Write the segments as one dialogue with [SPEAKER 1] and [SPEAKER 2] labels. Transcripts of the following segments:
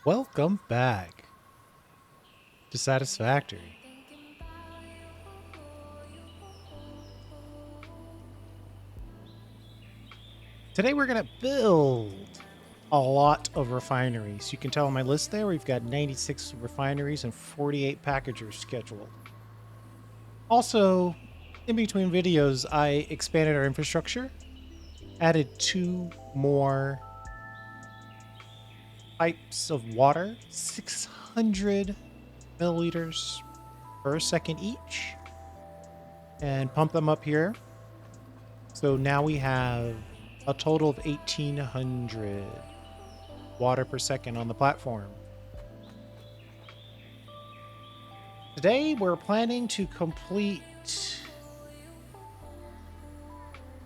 [SPEAKER 1] Welcome back to Satisfactory. Today we're going to build a lot of refineries. You can tell on my list there we've got 96 refineries and 48 packagers scheduled. Also, in between videos, I expanded our infrastructure, added 2 more pipes of water, 600 milliliters per second each, and pump them up here. So now we have a total of 1,800 water per second on the platform. Today we're planning to complete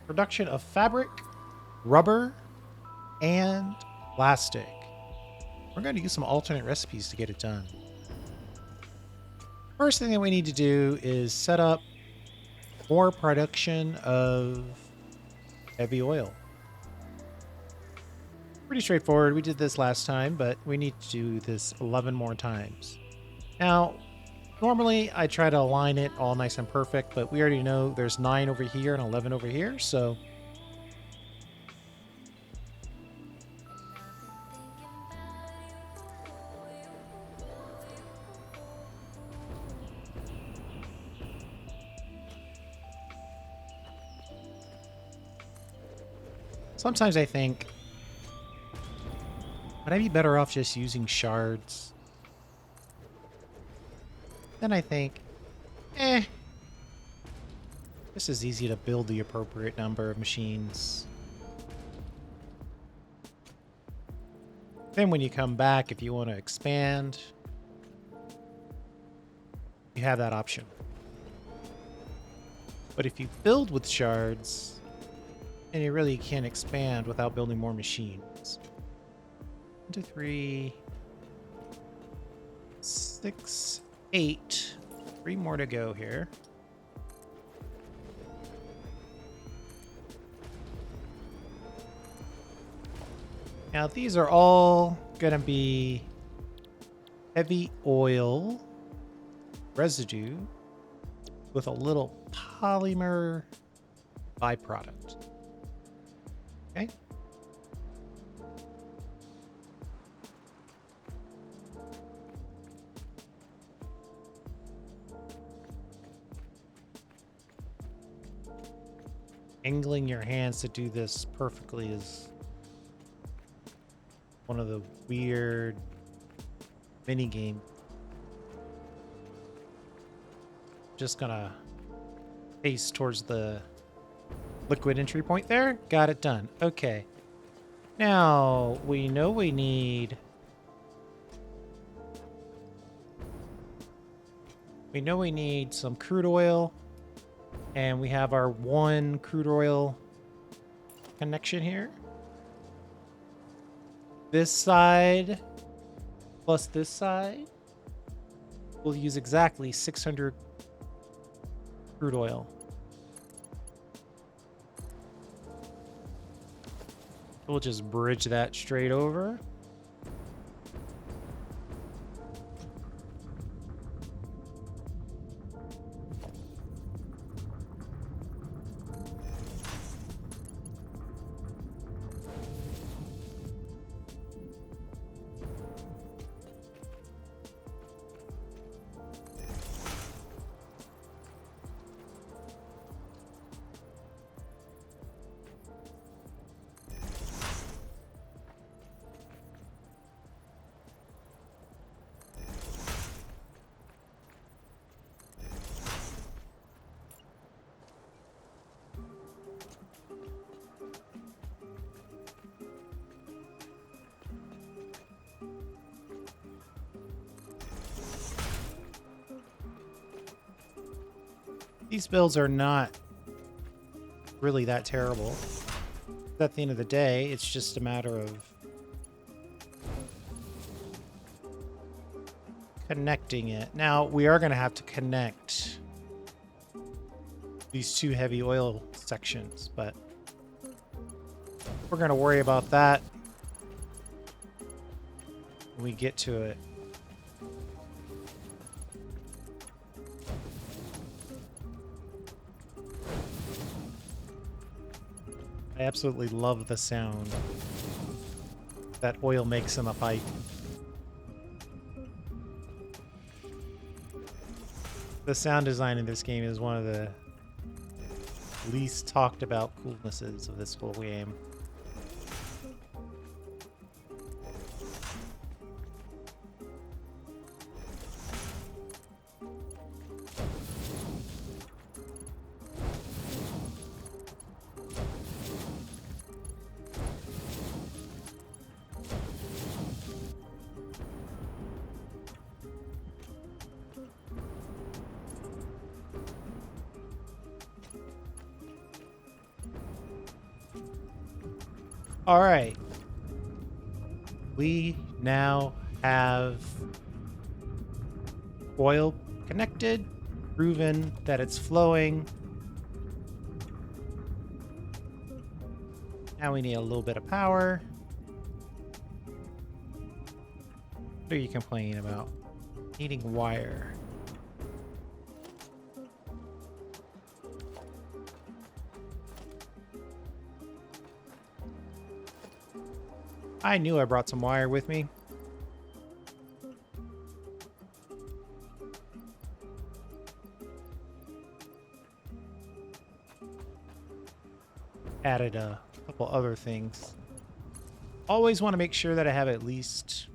[SPEAKER 1] production of fabric, rubber, and plastic. We're going to use some alternate recipes to get it done. First thing that we need to do is set up more production of heavy oil. Pretty straightforward. We did this last time, but we need to do this 11 more times. Now, normally I try to align it all nice and perfect, but we already know there's 9 over here and 11 over here, so sometimes I think, would I be better off just using shards? Then I think, this is easy to build the appropriate number of machines. Then when you come back, if you want to expand, you have that option. But if you build with shards, then you really can't expand without building more machines. 1, 2, 3, 6, 8. 3 more to go here. Now these are all gonna be heavy oil residue with a little polymer byproduct. Okay. Angling your hands to do this perfectly is one of the weird mini game. Just gonna pace towards the liquid entry point there. Got it done. Okay. Now we know we need some crude oil, and we have our 1 crude oil connection here. This side plus this side will use exactly 600 crude oil. We'll just bridge that straight over. These builds are not really that terrible. At the end of the day, it's just a matter of connecting it. Now, we are going to have to connect these 2 heavy oil sections, but we're going to worry about that when we get to it. I absolutely love the sound that oil makes in the pipe. The sound design in this game is one of the least talked about coolnesses of this whole game. All right. We now have oil connected, proven that it's flowing. Now we need a little bit of power. What are you complaining about? Needing wire. I knew I brought some wire with me. Added a couple other things. Always want to make sure that I have at least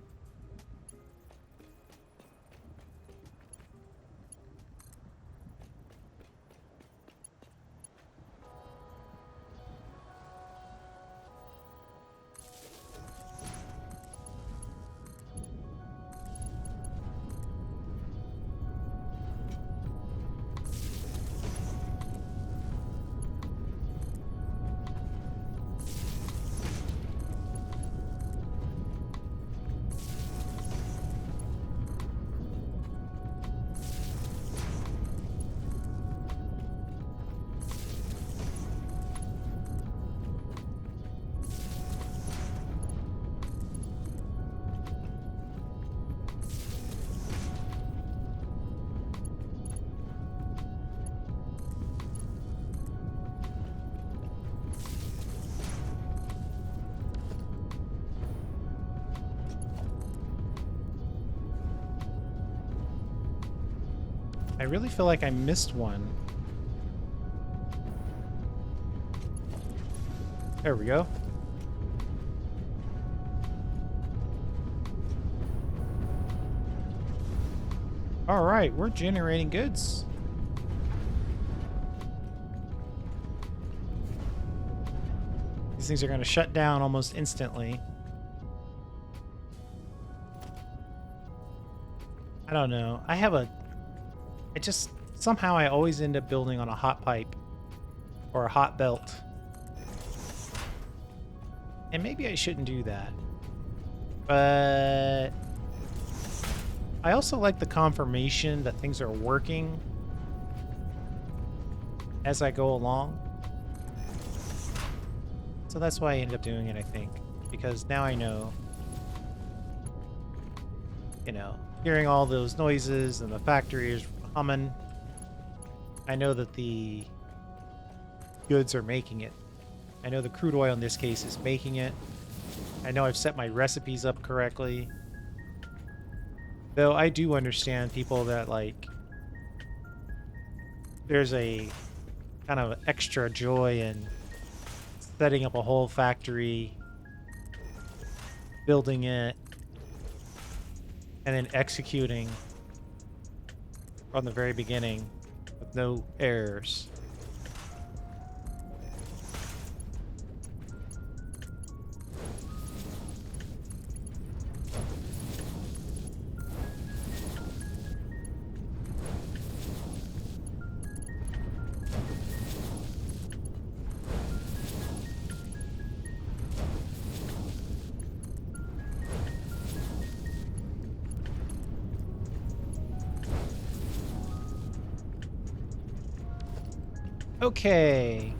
[SPEAKER 1] I really feel like I missed one. There we go. All right, we're generating goods. These things are going to shut down almost instantly. I don't know. Somehow I always end up building on a hot pipe or a hot belt. And maybe I shouldn't do that. But I also like the confirmation that things are working as I go along. So that's why I ended up doing it, I think. Because now I know, hearing all those noises and the factory is humming, I know that the goods are making it. I know the crude oil in this case is making it. I know I've set my recipes up correctly. Though I do understand people that, like, there's a kind of extra joy in setting up a whole factory, building it, and then executing from the very beginning with no errors. Okay.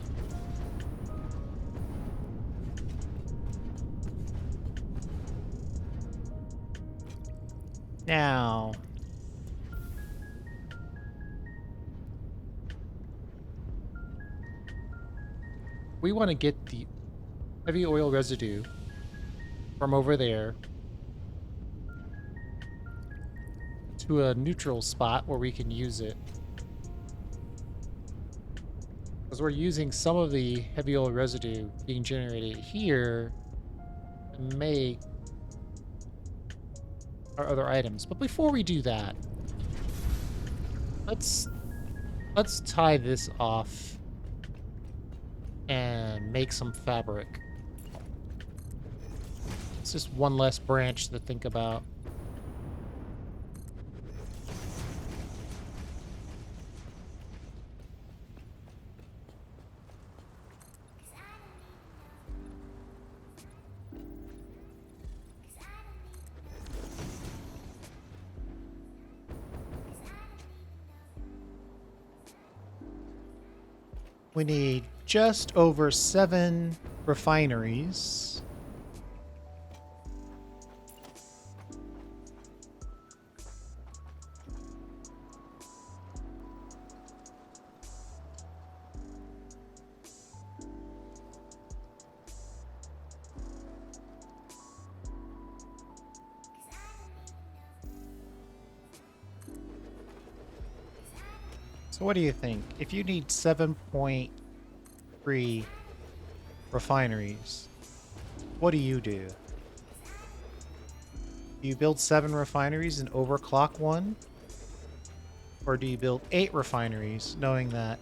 [SPEAKER 1] Now, we want to get the heavy oil residue from over there to a neutral spot where we can use it. Because we're using some of the heavy oil residue being generated here to make our other items. But before we do that, let's tie this off and make some fabric. It's just one less branch to think about. We need just over 7 refineries. So what do you think? If you need 7.3 refineries, what do you do? Do you build 7 refineries and overclock one? Or do you build 8 refineries knowing that...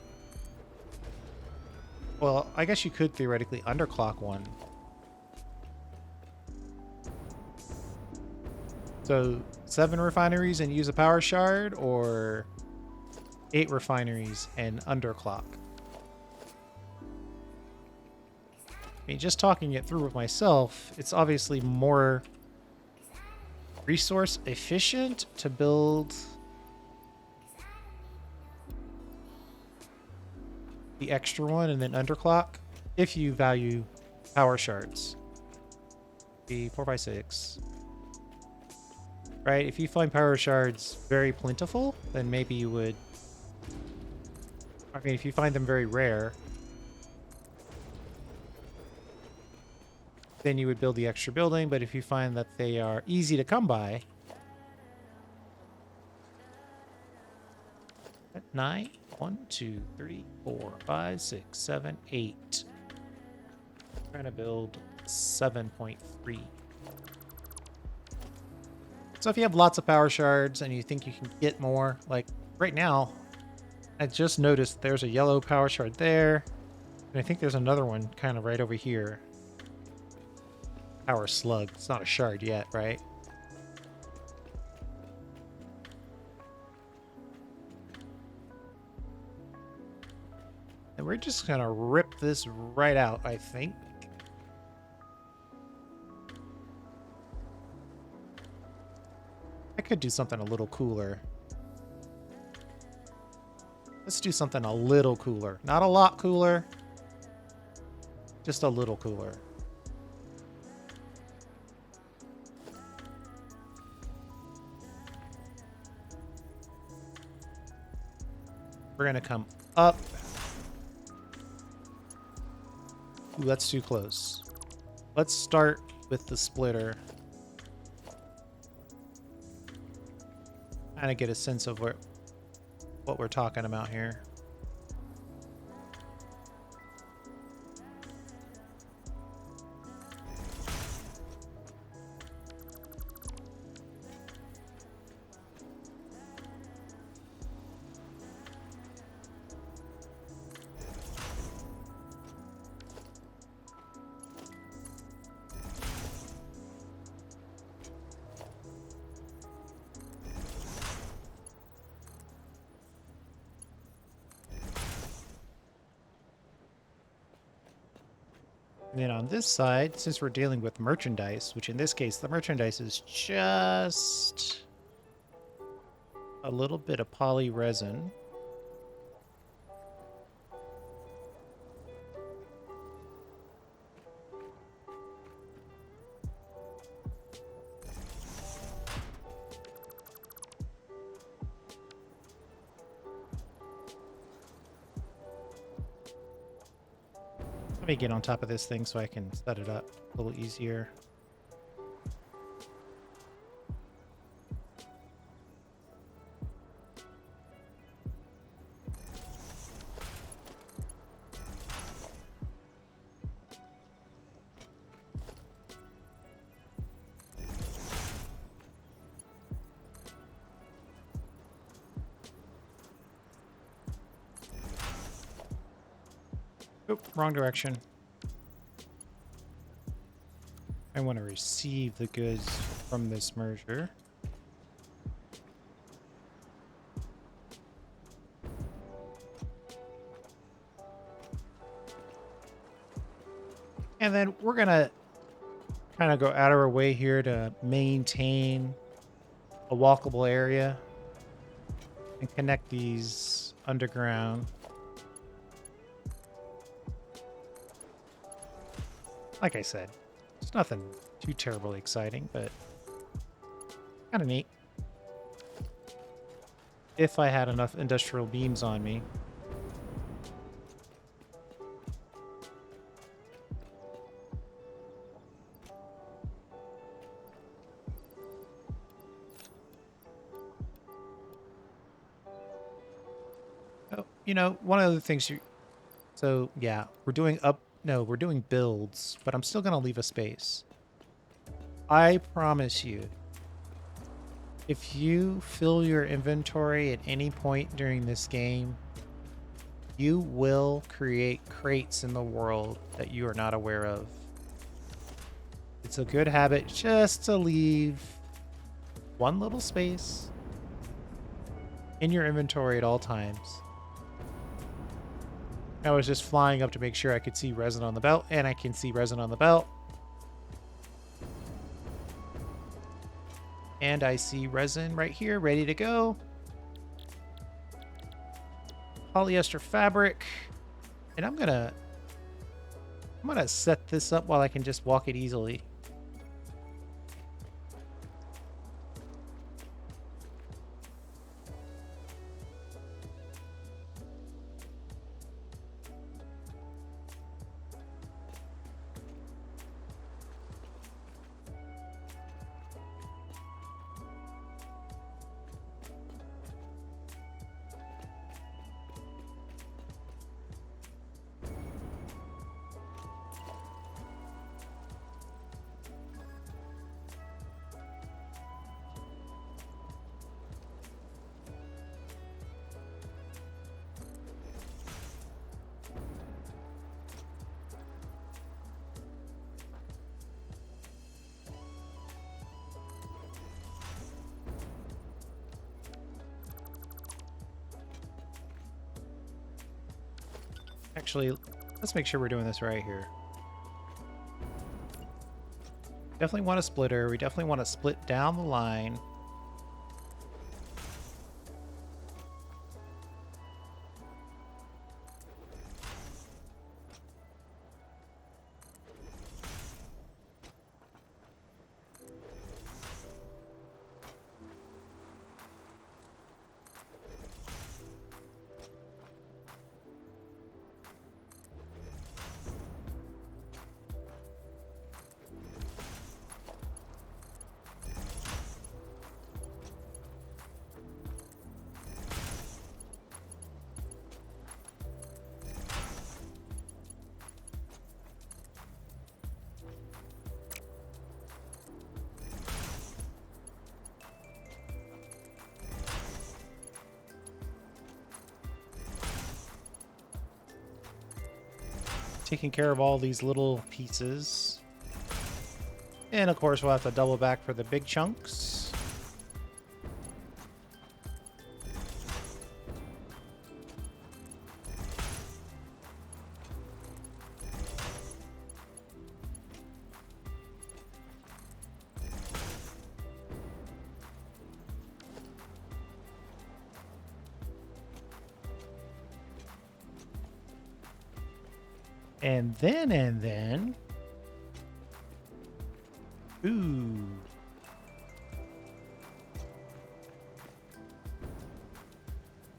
[SPEAKER 1] Well, I guess you could theoretically underclock one. So 7 refineries and use a power shard, or 8 refineries and underclock? I mean, just talking it through with myself, it's obviously more resource efficient to build the extra one and then underclock if you value power shards. The 4x6. Right? If you find power shards very plentiful, then maybe you would... I mean, if you find them very rare, then you would build the extra building. But if you find that they are easy to come by... At 9, 1, 2, 3, 4, 5, 6, 7, 8. I'm trying to build 7.3. So if you have lots of power shards and you think you can get more, like right now, I just noticed there's a yellow power shard there. And I think there's another one kind of right over here. Power slug. It's not a shard yet, right? And we're just gonna rip this right out, I think. I could do something a little cooler. Let's do something a little cooler. Not a lot cooler. Just a little cooler. We're gonna come up. Ooh, that's too close. Let's start with the splitter. Kind of get a sense of what we're talking about here. And then on this side, since we're dealing with merchandise, which in this case, the merchandise is just a little bit of poly resin. me get on top of this thing so I can set it up a little easier. Oh, wrong direction. I want to receive the goods from this merger. And then we're going to kind of go out of our way here to maintain a walkable area and connect these underground. Like I said, it's nothing too terribly exciting, but kind of neat. If I had enough industrial beams on me. Oh, you know, one of the things so yeah, we're doing builds, but I'm still going to leave a space. I promise you, if you fill your inventory at any point during this game, you will create crates in the world that you are not aware of. It's a good habit just to leave one little space in your inventory at all times. I was just flying up to make sure I could see resin on the belt, and I can see resin on the belt. And I see resin right here, ready to go. Polyester fabric. And I'm gonna set this up while I can just walk it easily. Actually, let's make sure we're doing this right here. Definitely want a splitter. We definitely want to split down the line. Taking care of all these little pieces. And of course, we'll have to double back for the big chunks. And then, ooh.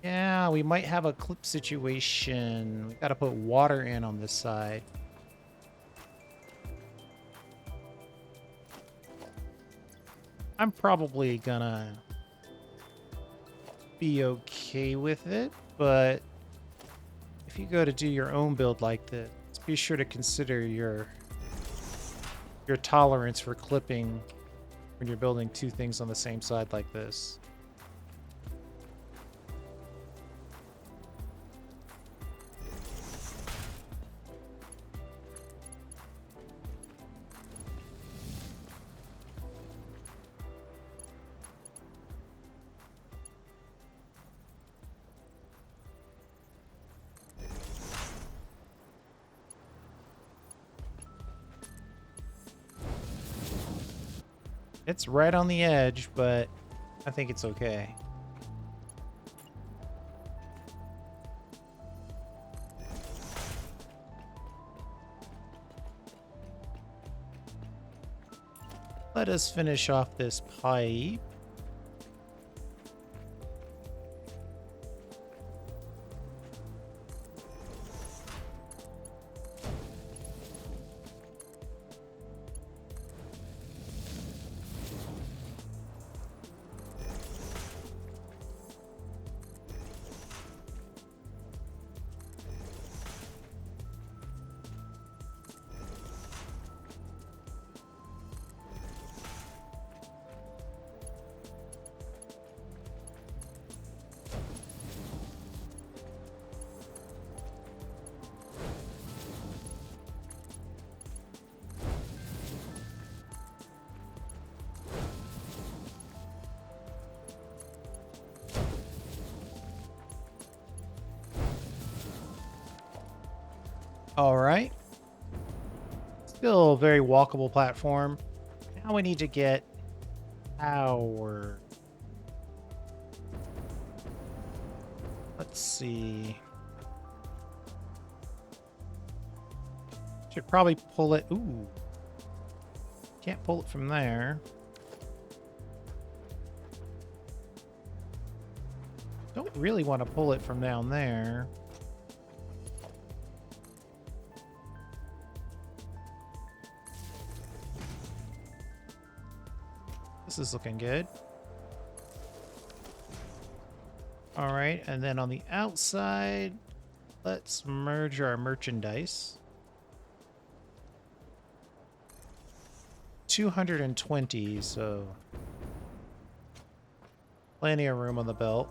[SPEAKER 1] Yeah, we might have a clip situation. We gotta put water in on this side. I'm probably gonna be okay with it, but if you go to do your own build like this, be sure to consider your tolerance for clipping when you're building two things on the same side like this. It's right on the edge, but I think it's okay. Let us finish off this pipe. All right. Still a very walkable platform. Now we need to get power. Let's see. Should probably pull it. Ooh. Can't pull it from there. Don't really want to pull it from down there. This is looking good. All right, and then on the outside, let's merge our merchandise. 220, so plenty of room on the belt.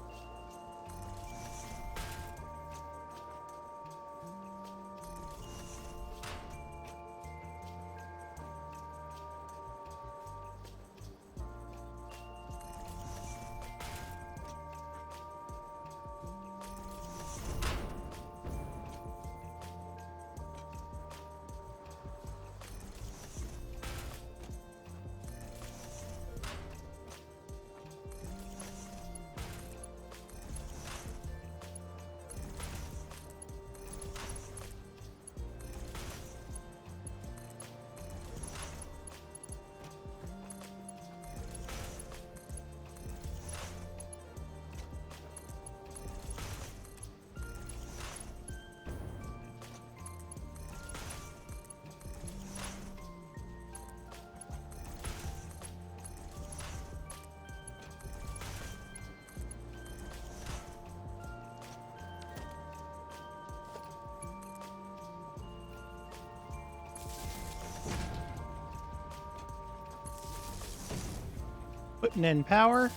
[SPEAKER 1] Putting in power.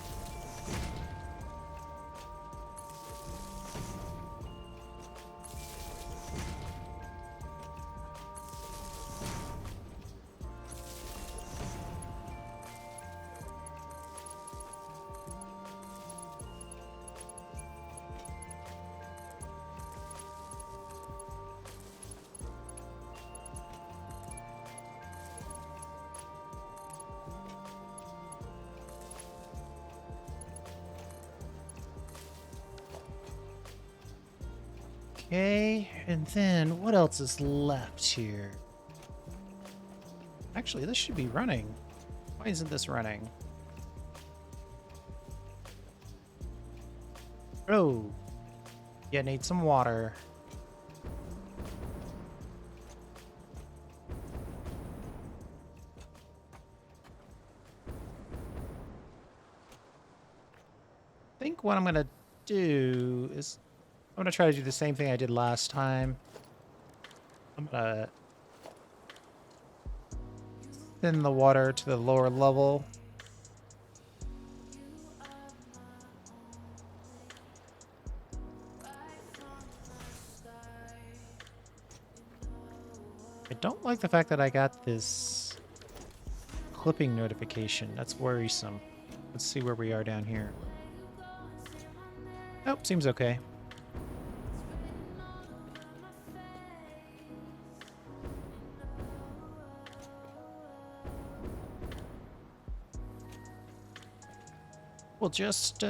[SPEAKER 1] Okay, and then what else is left here? Actually, this should be running. Why isn't this running? Oh, yeah, need some water. think what I'm going to do is I'm going to try to do the same thing I did last time. I'm going to thin the water to the lower level. I don't like the fact that I got this clipping notification. That's worrisome. Let's see where we are down here. Nope, seems okay. We'll just,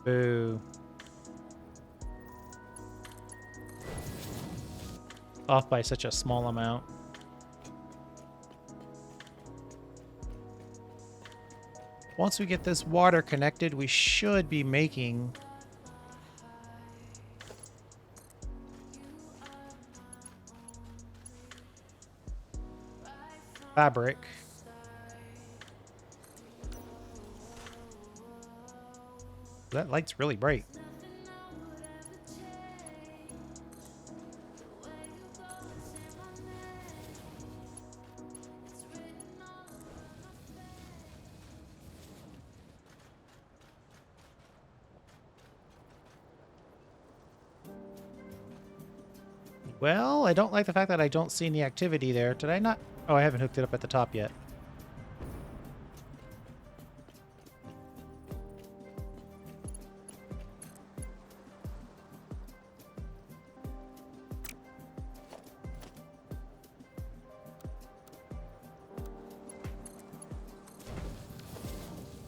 [SPEAKER 1] boo. Off by such a small amount. Once we get this water connected, we should be making fabric. That light's really bright. Well, I don't like the fact that I don't see any activity there. Did I not? Oh, I haven't hooked it up at the top yet.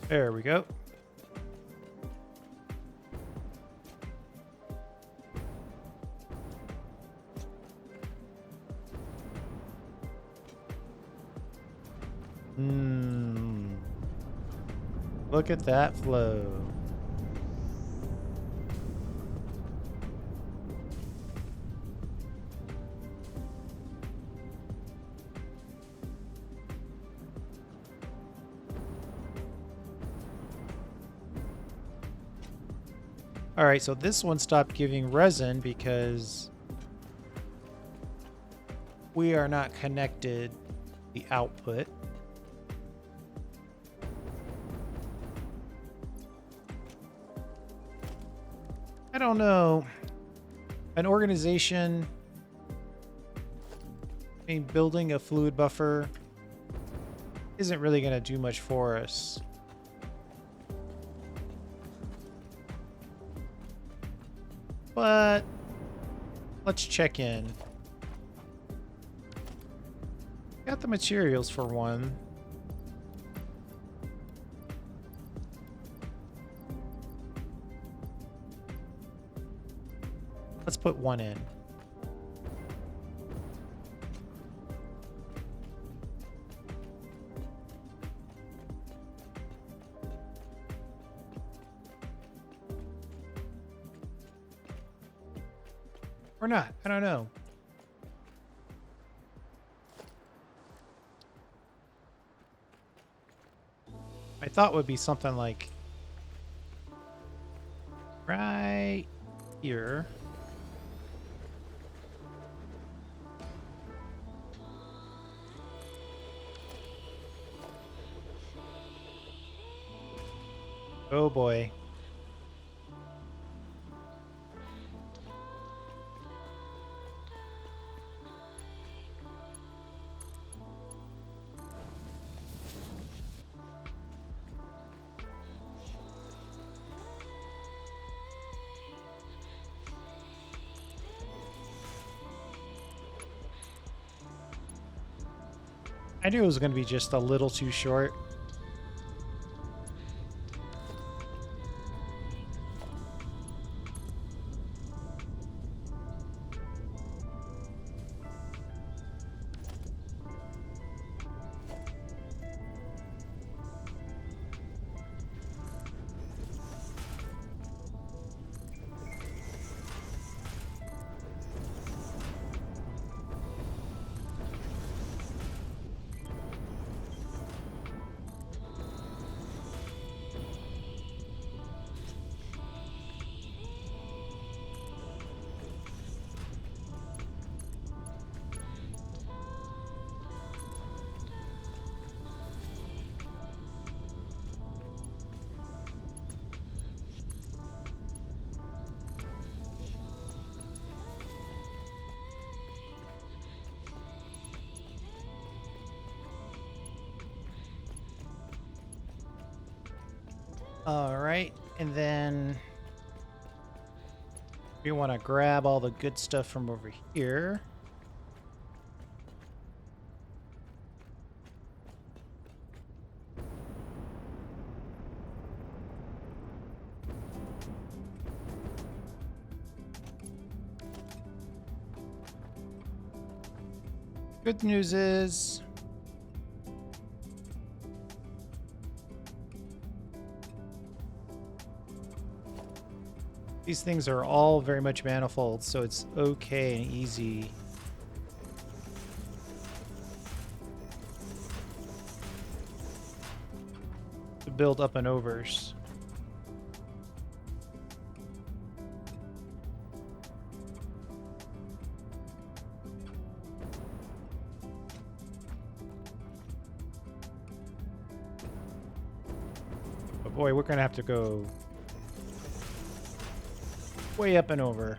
[SPEAKER 1] There we go. Look at that flow. All right, so this one stopped giving resin because we are not connected the output. I don't know. An organization, I mean, building a fluid buffer isn't really going to do much for us. But let's check in. Got the materials for one. Let's put one in. Or not. I don't know. I thought would be something like right here. Oh boy. I knew it was going to be just a little too short. All right, and then we want to grab all the good stuff from over here. Good news is these things are all very much manifold, so it's okay and easy to build up and overs. But boy, we're gonna have to go way up and over.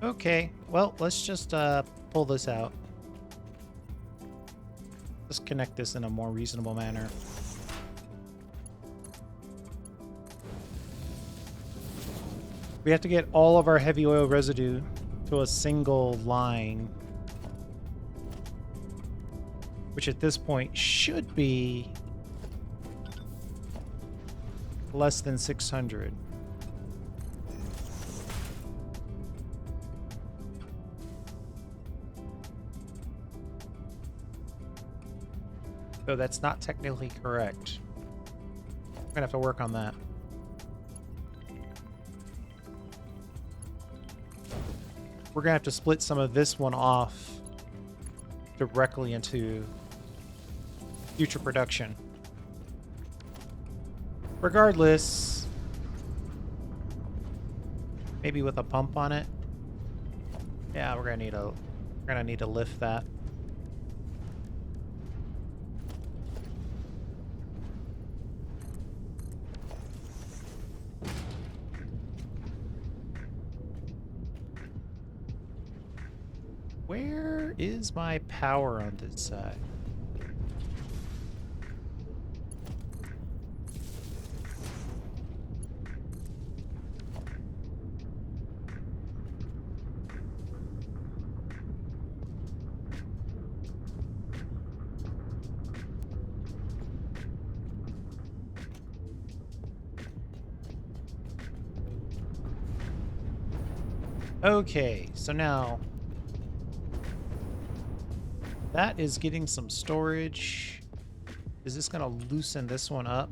[SPEAKER 1] Okay, well, let's just pull this out. Let's connect this in a more reasonable manner. We have to get all of our heavy oil residue to a single line, which at this point should be less than 600. So that's not technically correct. We're gonna have to work on that. We're gonna have to split some of this one off directly into future production. Regardless, maybe with a pump on it. Yeah, we're gonna need to lift that. Where is my power on this side? Okay, so now that is getting some storage. Is this gonna loosen this one up?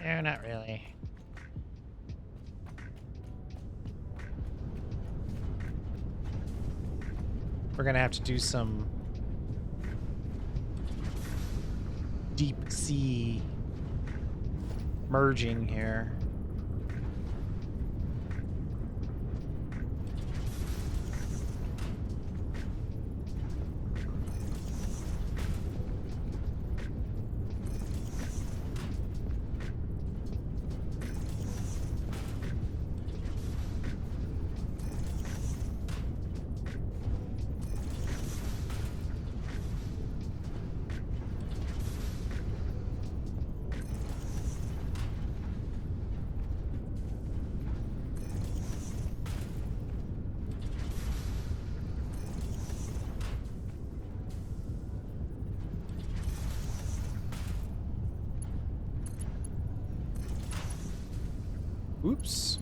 [SPEAKER 1] No, not really. We're gonna have to do some deep sea merging here. Oops.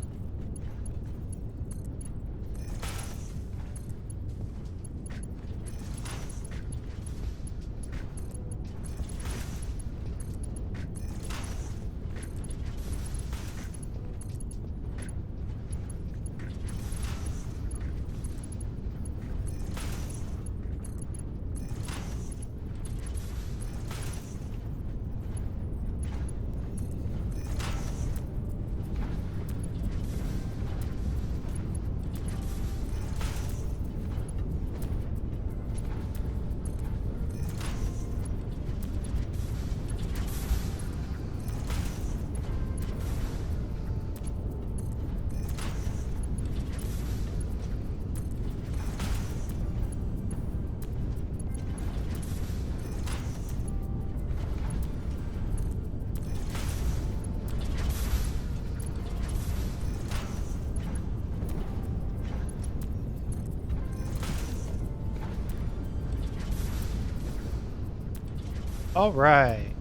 [SPEAKER 1] All right.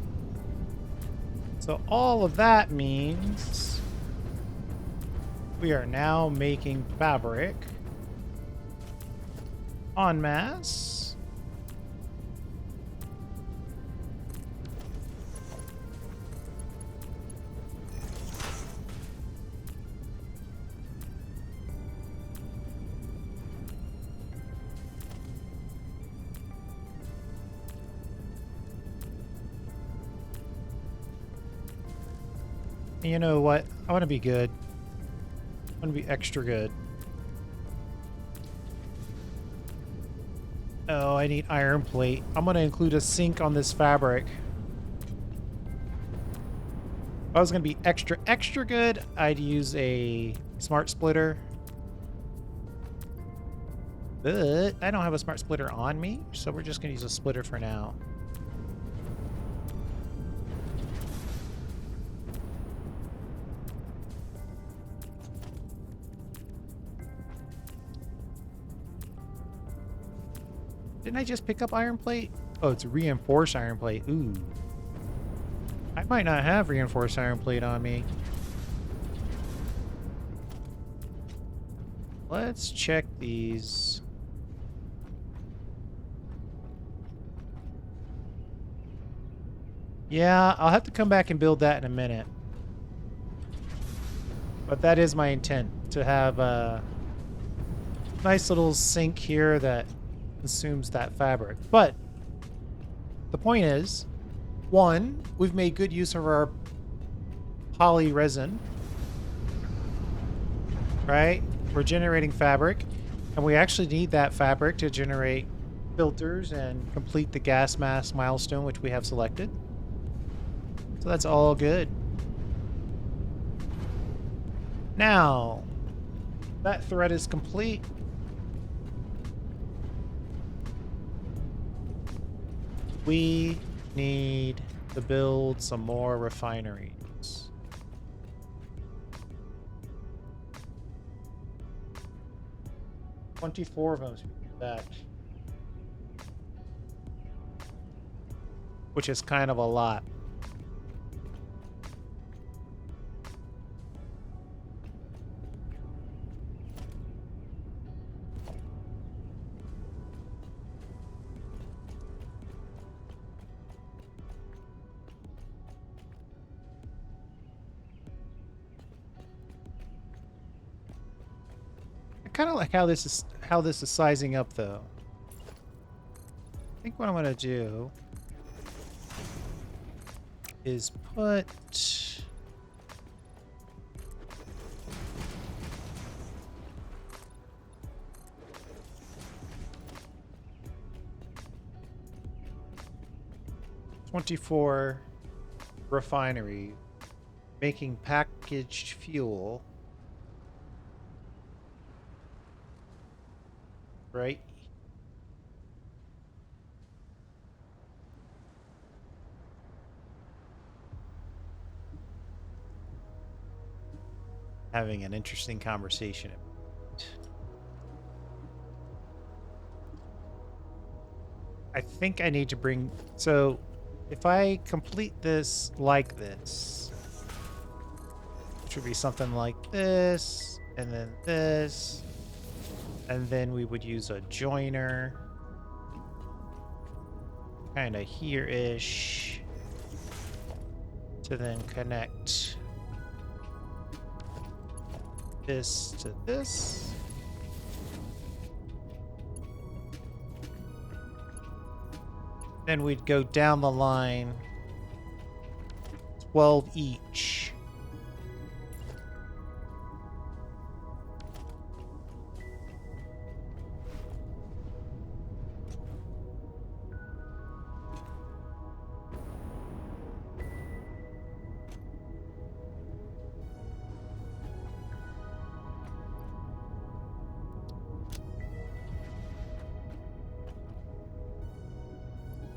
[SPEAKER 1] So all of that means we are now making fabric en masse. And you know what? I want to be good. I want to be extra good. Oh, I need iron plate. I'm going to include a sink on this fabric. If I was going to be extra, extra good, I'd use a smart splitter. But I don't have a smart splitter on me, so we're just going to use a splitter for now. Didn't I just pick up iron plate? Oh, it's reinforced iron plate. Ooh. I might not have reinforced iron plate on me. Let's check these. Yeah, I'll have to come back and build that in a minute. But that is my intent, to have a nice little sink here that consumes that fabric. But the point is, one, we've made good use of our poly resin, right? We're generating fabric, and we actually need that fabric to generate filters and complete the gas mask milestone, which we have selected. So that's all good. Now, that thread is complete. We need to build some more refineries. $24 of them should be back. Which is kind of a lot. Kind of like how this is sizing up, though. I think what I'm going to do is put $24 refinery making packaged fuel. Right? Having an interesting conversation. I think I need to bring... So, if I complete this like this, which would be something like this, and then this, and then we would use a joiner kind of here-ish to then connect this to this. Then we'd go down the line 12 each.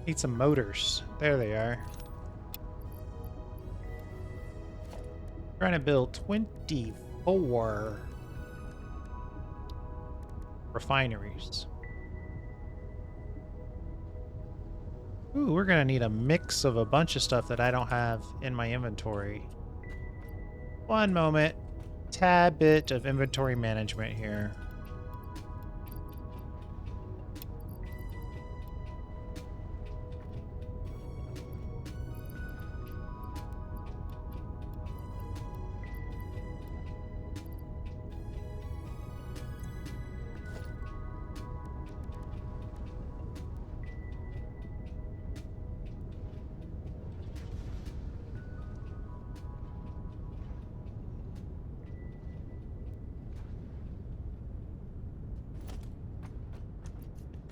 [SPEAKER 1] Need some motors. There they are. Trying to build 24 refineries. Ooh, we're gonna need a mix of a bunch of stuff that I don't have in my inventory. One moment. Tad bit of inventory management here.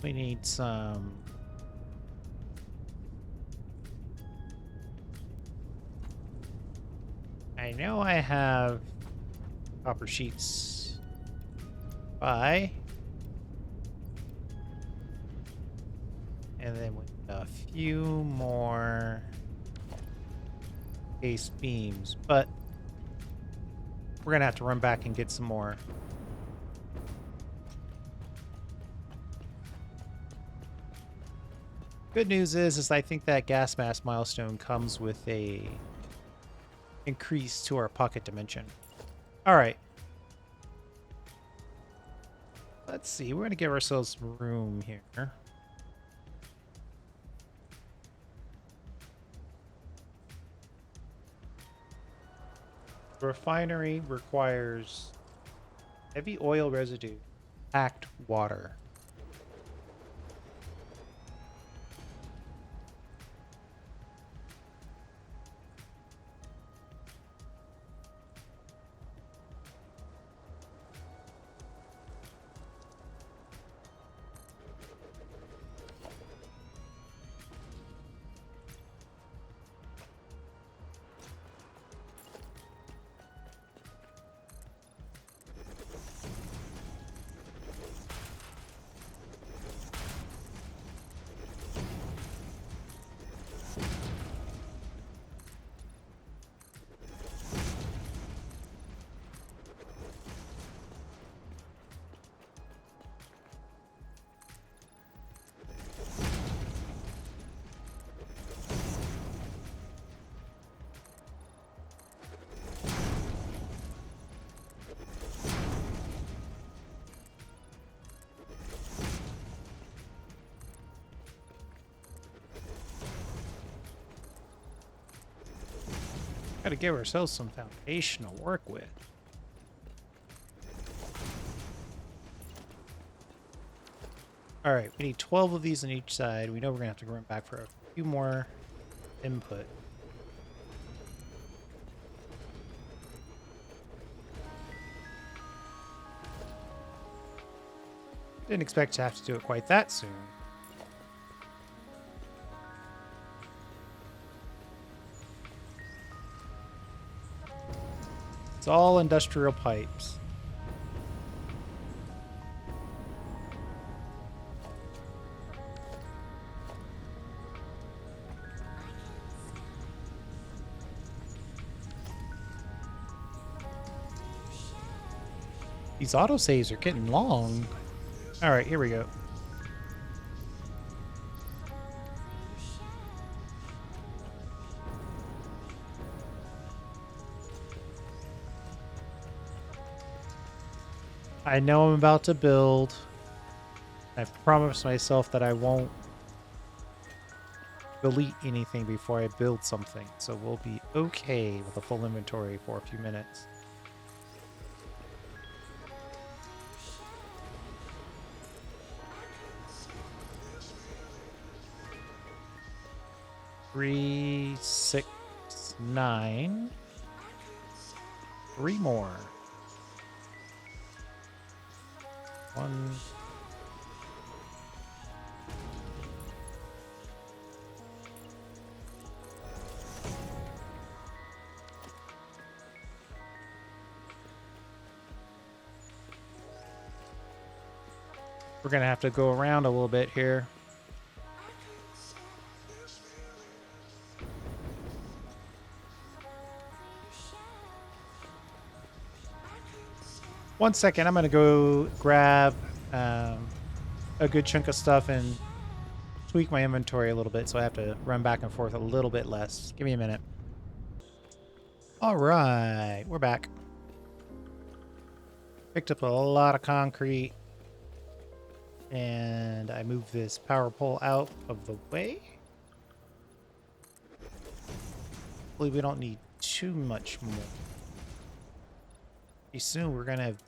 [SPEAKER 1] We need some... I know I have copper sheets. Buy. And then with a few more case beams, but we're gonna have to run back and get some more. Good news is I think that gas mask milestone comes with a increase to our pocket dimension. All right. Let's see. We're gonna give ourselves room here. The refinery requires heavy oil residue, packed water. Gotta give ourselves some foundation to work with. All right, we need 12 of these on each side. We know we're gonna have to run back for a few more input. Didn't expect to have to do it quite that soon. It's all industrial pipes. These autosaves are getting long. All right, here we go. I know I'm about to build. I've promised myself that I won't delete anything before I build something, so we'll be okay with a full inventory for a few minutes. Three, 6, 9. 3 more. 1. We're gonna have to go around a little bit here. One second, I'm gonna go grab a good chunk of stuff and tweak my inventory a little bit, so I have to run back and forth a little bit less. Give me a minute. All right, we're back. Picked up a lot of concrete, and I moved this power pole out of the way. Hopefully we don't need too much more. Pretty soon we're gonna have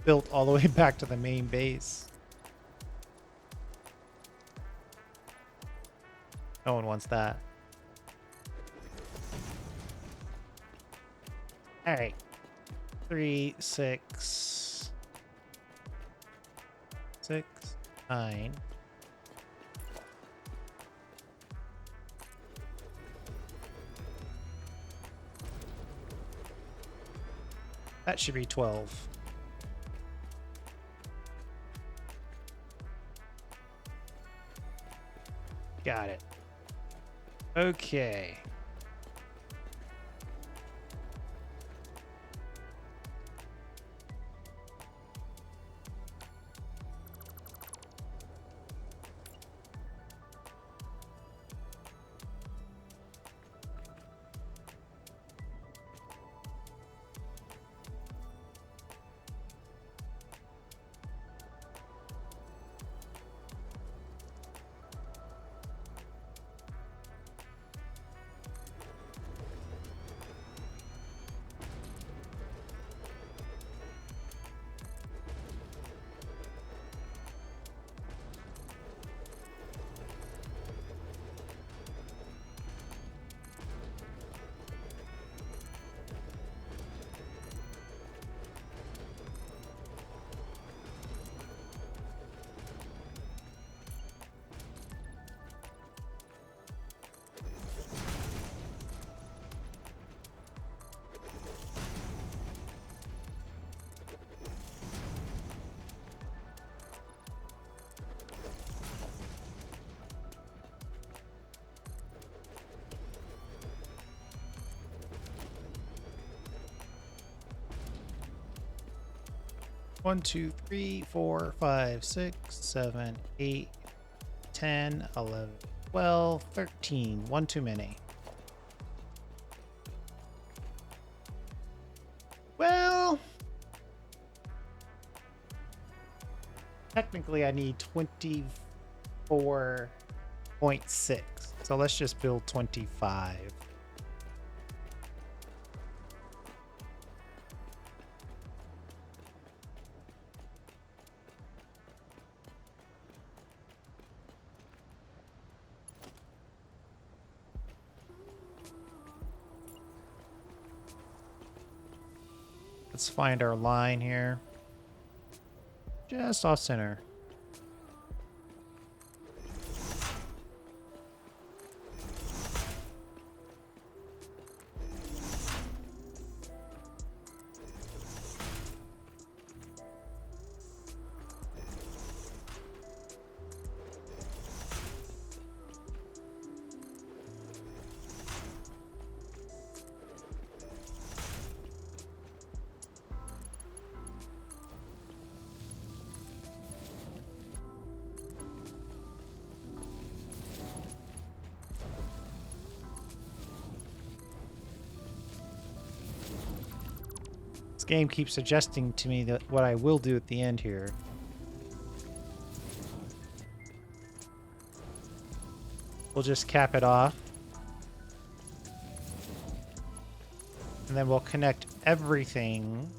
[SPEAKER 1] built all the way back to the main base. No one wants that. All right. 3, 6, 6, 9. That should be 12. Got it. Okay. One, 2, 3, 4, 5, 6, 7, 8, 10, 11, 12, 13. One too many. Well, technically I need 24.6. So let's just build 25. Let's find our line here. Just off center. Game keeps suggesting to me that what I will do at the end here. We'll just cap it off. And then we'll connect everything.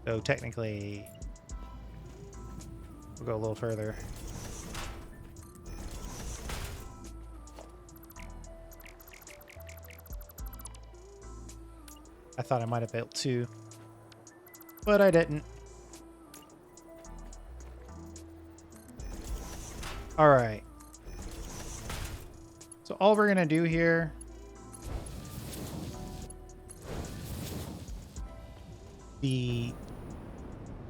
[SPEAKER 1] So technically, we'll go a little further. I thought I might have built 2, but I didn't. All right. So all we're going to do here, the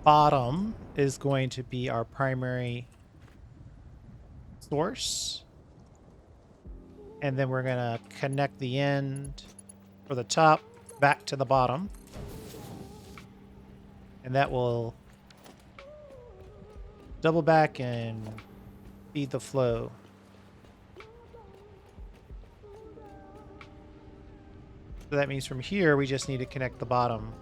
[SPEAKER 1] bottom is going to be our primary source. And then we're going to connect the end for the top back to the bottom, and that will double back and feed the flow. So that means from here, we just need to connect the bottom.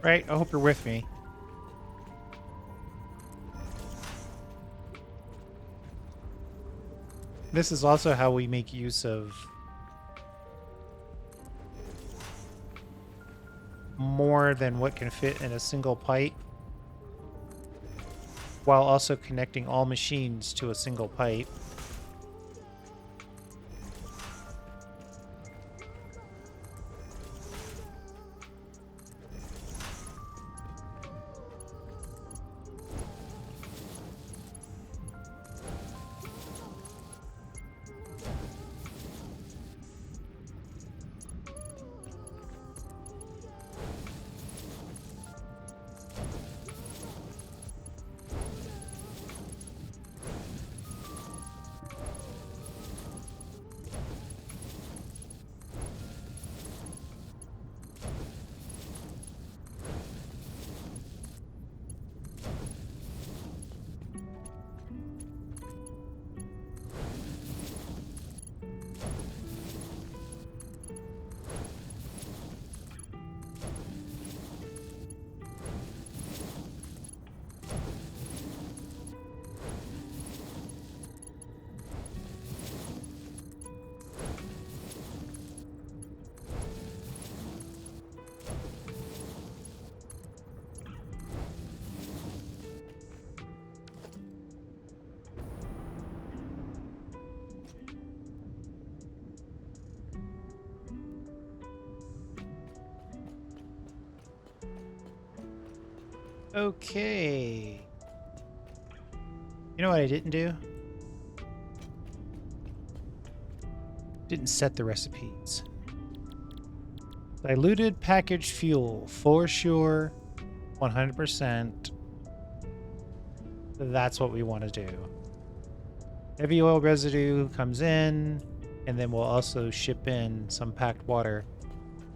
[SPEAKER 1] Right? I hope you're with me. This is also how we make use of more than what can fit in a single pipe, while also connecting all machines to a single pipe. Okay. You know what I didn't do? Didn't set the recipes. Diluted packaged fuel, for sure, 100%. That's what we want to do. Heavy oil residue comes in, and then we'll also ship in some packed water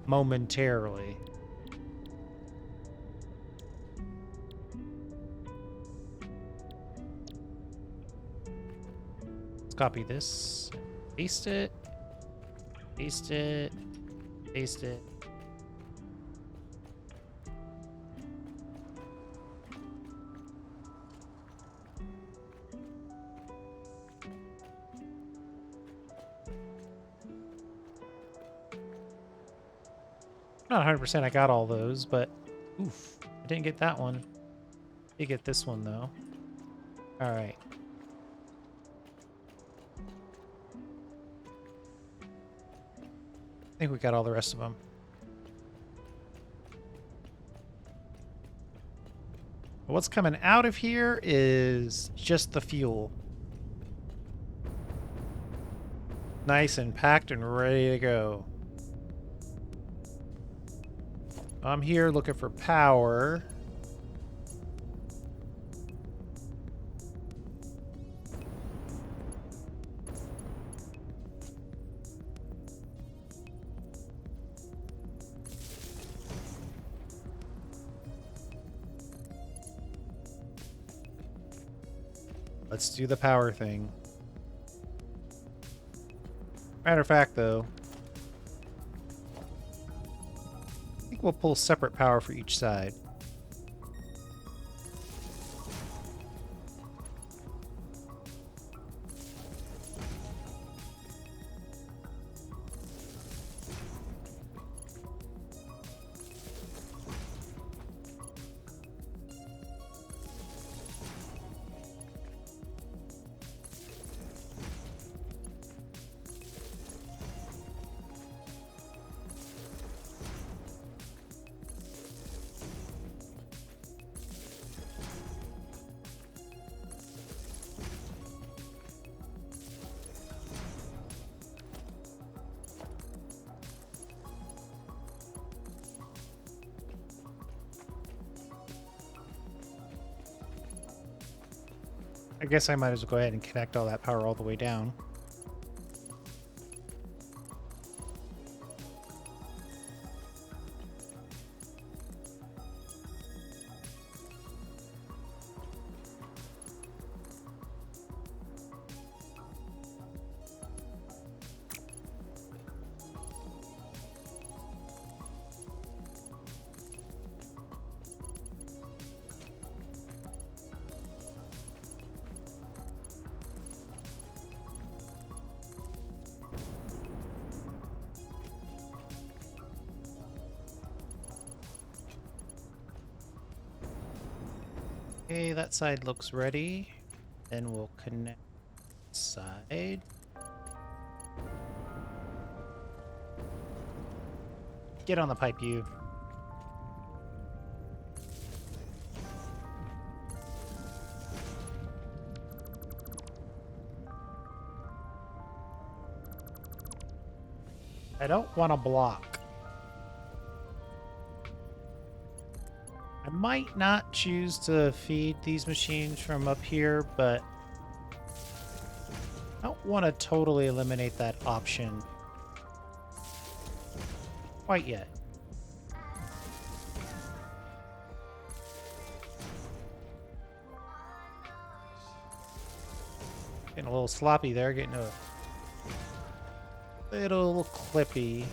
[SPEAKER 1] momentarily. Let's copy this, paste it, paste it, paste it. Not 100% I got all those, but oof, I didn't get that one. Did get this one though. All right. I think we got all the rest of them. What's coming out of here is just the fuel. Nice and packed and ready to go. I'm here looking for power. Let's do the power thing. Matter of fact, though, I think we'll pull separate power for each side. I guess I might as well go ahead and connect all that power all the way down. Okay, that side looks ready. Then we'll connect this side. Get on the pipe, you. I don't want to block. I might not choose to feed these machines from up here, but I don't want to totally eliminate that option quite yet. Getting a little sloppy there, getting a little clippy.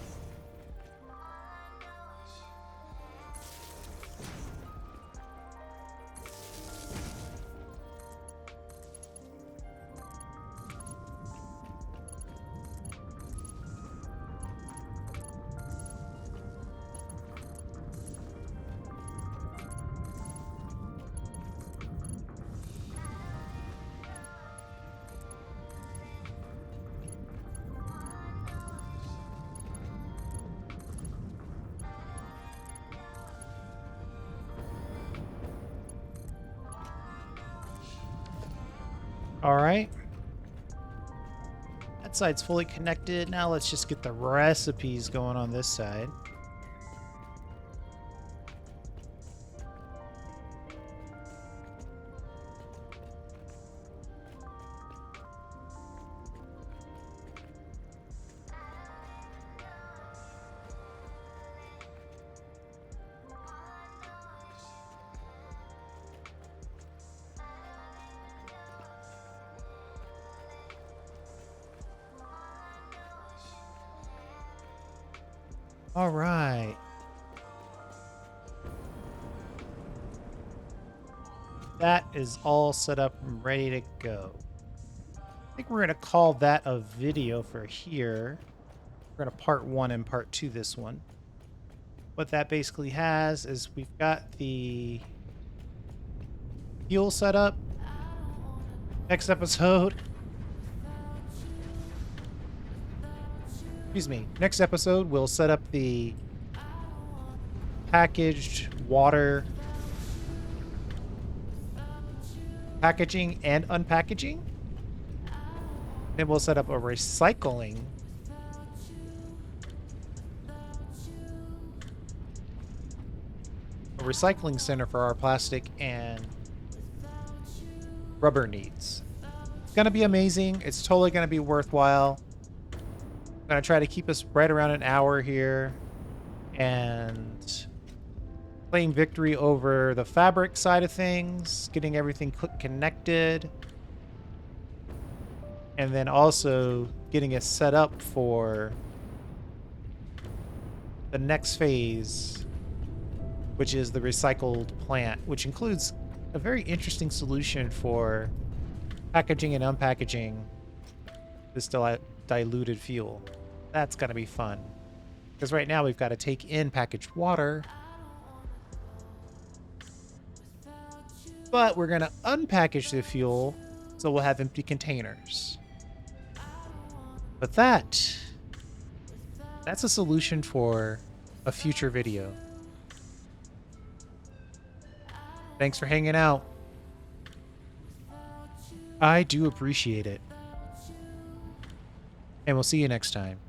[SPEAKER 1] All right. That side's fully connected. Now let's just get the recipes going on this side. All right. That is all set up and ready to go. I think we're going to call that a video for here. We're going to part 1 and part 2 this one. What that basically has is we've got the fuel set up. Next episode. Excuse me. Next episode, we'll set up the packaged water packaging and unpackaging. Then we'll set up a recycling center for our plastic and rubber needs. It's going to be amazing. It's totally going to be worthwhile. I'm going to try to keep us right around an hour here and claim victory over the fabric side of things, getting everything connected, and then also getting us set up for the next phase, which is the recycled plant, which includes a very interesting solution for packaging and unpackaging this diluted fuel. That's going to be fun. Because right now we've got to take in packaged water, but we're going to unpackage the fuel so we'll have empty containers. But that's a solution for a future video. Thanks for hanging out. I do appreciate it. And we'll see you next time.